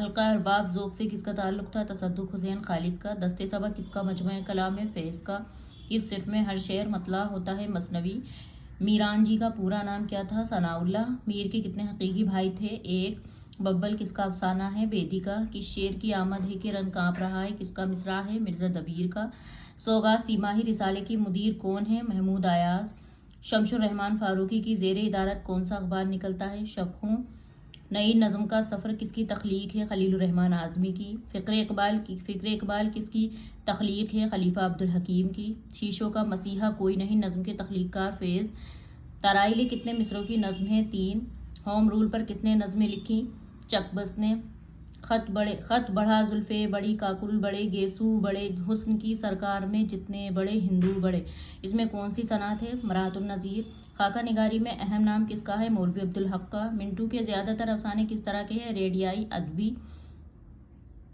حلقہ ارباب ذوق سے کس کا تعلق تھا؟ تصدق حسین خالد کا۔ دست سبا کس کا مجموعہ کلام ہے؟ فیض کا۔ کس صنف میں ہر شعر مطلع ہوتا ہے؟ مثنوی۔ میران جی کا پورا نام کیا تھا؟ ثناء اللہ۔ میر کے کتنے حقیقی بھائی تھے؟ ایک۔ ببل کس کا افسانہ ہے؟ بیدی کا۔ کس شعر کی آمد ہے کہ رن کانپ رہا ہے؟ کس کا مصرع ہے؟ مرزا دبیر کا۔ سوغات سیماہی رسالے کی مدیر کون ہے؟ محمود ایاز۔ شمس الرحمن فاروقی کی زیر ادارت کون سا اخبار نکلتا ہے؟ شبخوں۔ نئی نظم کا سفر کس کی تخلیق ہے؟ خلیل الرحمن اعظمی کی۔ فکر اقبال کس کی تخلیق ہے؟ خلیفہ عبدالحکیم کی۔ شیشوں کا مسیحا کوئی نہیں نظم کے تخلیق کار فیض۔ ترائیلے کتنے مصروں کی نظم ہے؟ 3۔ ہوم رول پر کس نے نظمیں لکھی؟ چکبست نے۔ خط بڑھا زلفے بڑی کاکل بڑے گیسو بڑے حسن کی سرکار میں جتنے بڑے ہندو بڑے، اس میں کون سی صنعت ہے؟ مراحت النظیر۔ خاکہ نگاری میں اہم نام کس کا ہے؟ مولوی عبدالحق کا۔ منٹو کے زیادہ تر افسانے کس طرح کے ہیں؟ ریڈیائی ادبی۔